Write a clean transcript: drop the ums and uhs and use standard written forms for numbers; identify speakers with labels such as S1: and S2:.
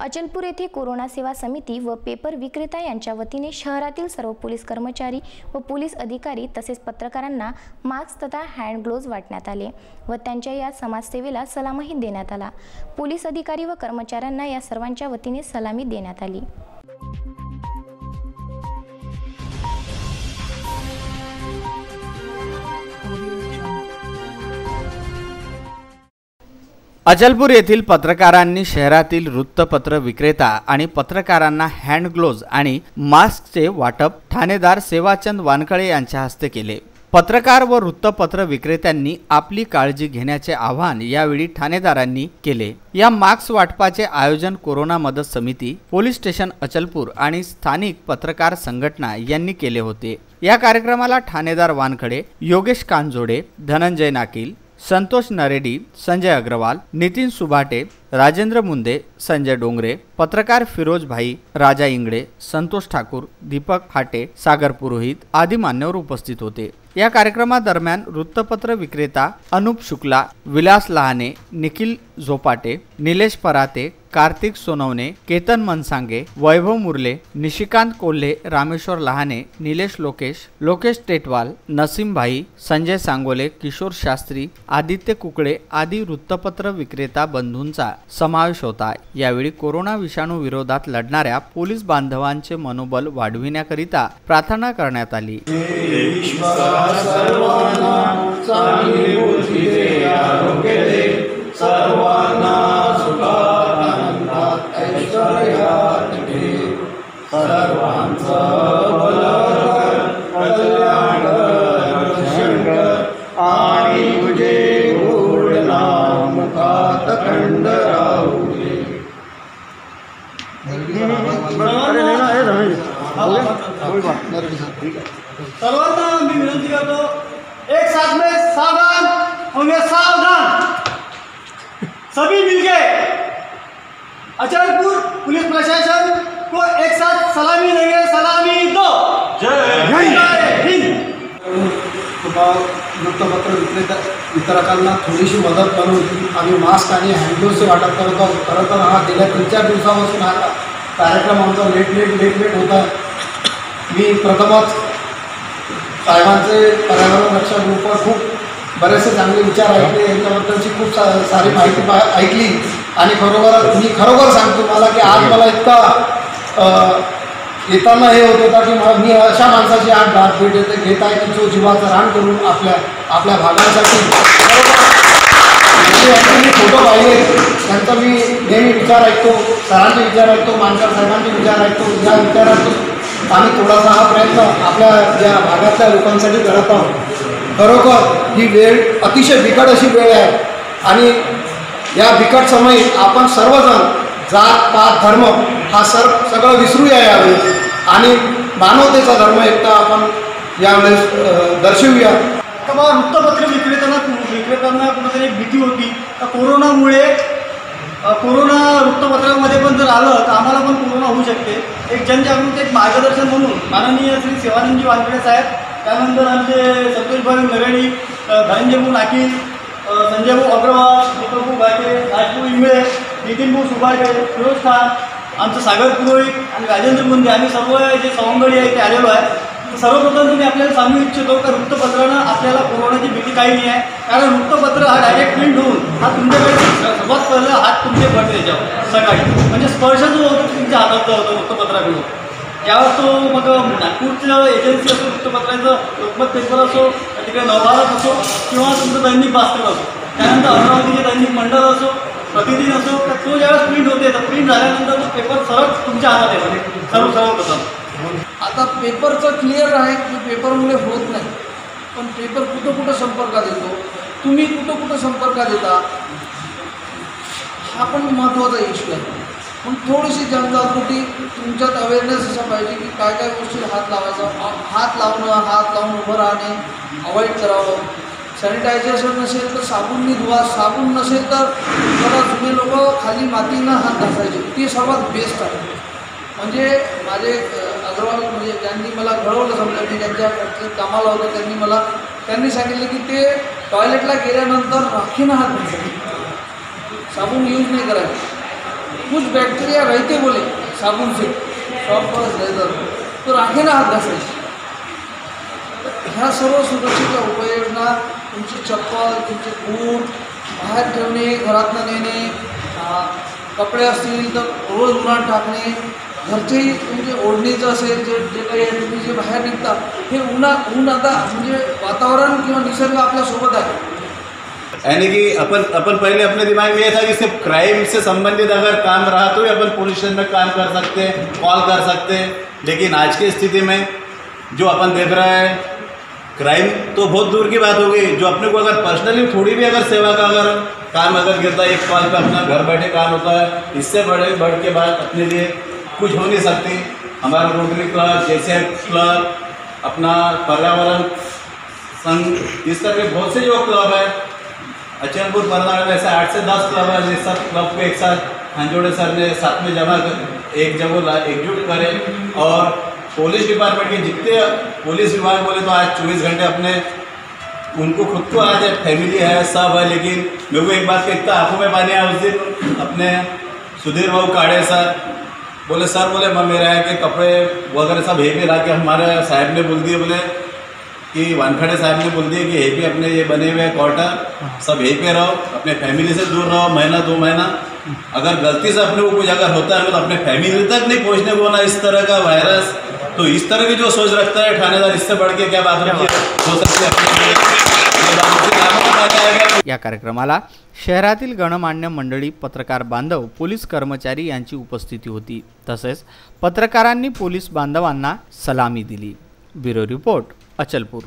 S1: अचलपूर येथे कोरोना सेवा समिती व पेपर विक्रेता यांच्या वतीने शहरातील सर्व पोलीस कर्मचारी व पोलीस अधिकारी तसेच पत्रकारांना मास्क तथा हँड ग्लोव्ज वाटण्यात आले व त्यांच्या या समाजसेवेला सलामही देण्यात आला। पोलीस अधिकारी व कर्मचाऱ्यांना या सर्वांच्या वतीने सलामी देण्यात आली।
S2: अचलपूर येथील पत्रकारांनी शहरातील वृत्तपत्र विक्रेता आणि पत्रकारांना हँड ग्लोव्ज आणि मास्कचे वाटप ठाणेदार सेवाचंद वानखळे यांच्या हस्ते केले। पत्रकार व वृत्तपत्र विक्रेत्यांनी आपली काळजी घेण्याचे आवाहन यावेळी ठाणेदारांनी केले। या मास्क वाटपाचे आयोजन कोरोना मदत समिती, पोलीस स्टेशन अचलपूर आणि स्थानिक पत्रकार संघटना यांनी केले होते। या कार्यक्रमाला ठाणेदार वानखळे, योगेश कांजोडे, धनंजय नाकील, संतोष नरेडी, संजय अग्रवाल, नितीन सुभाटे, राजेंद्र मुंदे, संजय डोंगरे, पत्रकार फिरोज भाई, राजा इंगळे, संतोष ठाकूर, दीपक हाटे, सागर पुरोहित आदी मान्यवर उपस्थित होते। या कार्यक्रमादरम्यान वृत्तपत्र विक्रेता अनुप शुक्ला, विलास लहाने, निखिल झोपाटे, निलेश पराते, कार्तिक सोनवणे, केतन मनसांगे, वैभव मुरले, निशिकांत कोल्हे, रामेश्वर लहाने, निलेश लोकेश टेटवाल, नसीम भाई, संजय सांगोले, किशोर शास्त्री, आदित्य कुकडे आदी वृत्तपत्र विक्रेता बंधूंचा समावेश होता। यावेळी कोरोना विषाणू विरोधात लढणाऱ्या पोलीस बांधवांचे मनोबल वाढविण्याकरिता प्रार्थना करण्यात आली।
S3: सर्वांना मी विनंती करतो, एक साथ में सावधान होंगे, सावधान सभी मिलके अचलपुर पुलिस प्रशासन को एक साथ सलामी देंगे। सलामी दो। जय हिंद।
S4: वृत्तपत्र वितरकांना थोडीशी मदत करून आम्ही मास्क आणि हँडग्लोव्जचे वाटप करत आहोत। खरं तर हा गेल्या 3-4 दिवसापासून हा कार्यक्रम आमचा लेट होता है। मी प्रथमच साहेबांचे पर्यावरण रक्षक ग्रुपवर खूप बरेचसे चांगले विचार ऐकले, यांच्याबद्दलची खूप सारी माहिती ऐकली आणि मी खरोखर सांगतो मला की आज मला इतका येताना हे होत होता की मी अशा माणसाची आज गाठ घेत आहे की जो जीवाचं रान करून आपल्या भागांसाठी मी फोटो पाहिले, त्यांचा मी नेहमी विचार ऐकतो, सरांचे विचार ऐकतो, मानकर साहेबांचे विचार ऐकतो। या विचारातून आम्ही थोडासा हा प्रयत्न आपल्या या भागातल्या लोकांसाठी करत आहोत। खरोखर ही वेळ अतिशय बिकट अशी वेळ आहे आणि या बिकट समयी आपण सर्वजण जात पात धर्म हा सगळं विसरूया यावेळी आणि मानवतेचा धर्म एकता आपण यावेळेस दर्शवूया।
S3: वृत्तपत्र विक्रेत्यांना कुठेतरी भीती होती तर कोरोनामुळे कोरोना वृत्तपत्रामध्ये पण जर आलं तर आम्हाला पण कोरोना होऊ शकते। एक जनजागृती, एक मार्गदर्शन म्हणून माननीय श्री सेवानंदजी वानखळे साहेब, त्यानंतर आमचे संतोषभाई नरेडी, धनंजयभाऊ नाकील, संजयभाऊ अग्रवाल, दीपकभाऊ भाटे, राजभाऊ इंगळे, नितीनभाऊ सुभाटे, फिरोज खान, आमचं सागर पुरोहित आणि राजेंद्र मुंदे, आम्ही सर्व जे सवंगडी आहे ते आलेलो आहे। सर्वप्रथम तुम्ही आपल्याला सांगू इच्छितो की वृत्तपत्रानं आपल्याला कोरोनाची भीती काही नाही आहे, कारण वृत्तपत्र हा डायरेक्ट प्रिंट होऊन हा तुमच्याकडे सर्वात पहिलं हात तुमचे पडते त्याच्यावर सकाळी, म्हणजे स्पर्श जो होतो तुमच्या हातात जो होतो वृत्तपत्राकडून, ज्यावर तो मग नागपूरचं एजन्सी असो, वृत्तपत्राचं लोकमत पेपर असो, तिकडे नवभारत असो किंवा तुमचं दैनिक भास्कर असो, त्यानंतर अमरावतीचे दैनिक मंडळ असो, प्रतिदिन असो, तर तो ज्यावेळेस प्रिंट होते तर प्रिंट झाल्यानंतर तो पेपर सरळ तुमच्या हातात येतो सर्वप्रथम।
S5: आता पेपरचं क्लिअर आहे की पेपरमुळे होत नाही, पण पेपर कुठं संपर्कात येतो, तुम्ही कुठं संपर्कात येता, हा पण महत्त्वाचा इश्यू आहे। पण थोडीशी जनजागृती तुमच्यात अवेअरनेस असं पाहिजे की काय गोष्टी हात लावून उभं राहणे अवॉइड करावं। सॅनिटायझेशन नसेल तर साबूननी धुवा, साबून नसेल तर जरा जुने लोक खाली मातीनं हात घासायचे, ती सर्वात बेस्ट आहे। म्हणजे माझे अग्रवाल म्हणजे ज्यांनी मला घडवलं, समजा मी त्यांच्या कामाला होतो, त्यांनी सांगितलं की ते टॉयलेटला गेल्यानंतर राखीनं हात घासायचे, साबण यूज नाही करायचं। कुछ बैक्टीरिया रहते बोले साबुन से शॉप पर जायचं तो राखेनं हात घासायचे. ह्या सर्व सुरक्षेच्या उपाययोजना तुमची चप्पल तुमचे बूट बाहेर ठेवणे, घरातनं नेणे, कपडे असतील तर रोज उन्हात टाकणे, घरचेही तुमचे ओढणीचं असेल जे जे काही आहे तुम्ही जे बाहेर निघता हे ऊन आता म्हणजे वातावरण किंवा निसर्ग आपल्यासोबत आहे.
S6: यानी कि अपन पहले अपने दिमाग में ये था कि सिर्फ क्राइम से संबंधित अगर काम रहा तो ही अपन पुलिस स्टेशन में काम कर सकते हैं, कॉल कर सकते हैं. लेकिन आज की स्थिति में जो अपन देख रहे हैं क्राइम तो बहुत दूर की बात हो गई. जो अपने को अगर पर्सनली थोड़ी भी अगर सेवा का अगर काम अगर गिरता है, एक कॉल पे अपना घर बैठे काम होता है. इससे बढ़ के बात अपने लिए कुछ हो नहीं सकती. हमारा रोटरी क्लब, JCF क्लब, अपना पर्यावरण संघ, इस तरह के बहुत से जो क्लब है अचनपुर बरनाला में ऐसे 8 से 10 क्लब है. जिस सब क्लब को एक साथ हंजोड़े सर ने साथ में जमा कर एक जगह एकजुट करें. और पुलिस डिपार्टमेंट के जितने पुलिस विभाग बोले तो आज 24 घंटे अपने उनको खुद को आज फैमिली है सब है. लेकिन मेरे को एक बात का इतना आंखों में पानी आया उस दिन अपने सुधीर बाबू काड़े सर बोले मेरे यहाँ के कपड़े वगैरह सब यहीं पे ला के हमारे साहब ने बोल दिए बोले कि वानखड़े साहब ने बोल दिया कि यहीं पे अपने ये बने हुए क्वार्टर सब यहीं पे रहो, अपने फैमिली से दूर रहो महीना 2 महीना. अगर गलती से अपने को कुछ अगर होता है तो अपने फैमिली तक नहीं पहुंचने को ना इस तरह का वायरस. तो इस तरह की जो सोच रखता है ठाणेदार, इससे बढ़ के क्या बात हो सकती है.
S2: या कार्यक्रमाला शहरातील गणमान्य मंडळी, पत्रकार बांधव, पोलीस कर्मचारी यांची उपस्थिती होती. तसेच पत्रकारांनी पोलीस बांधवांना सलामी दिली. Bureau report, Achalpur.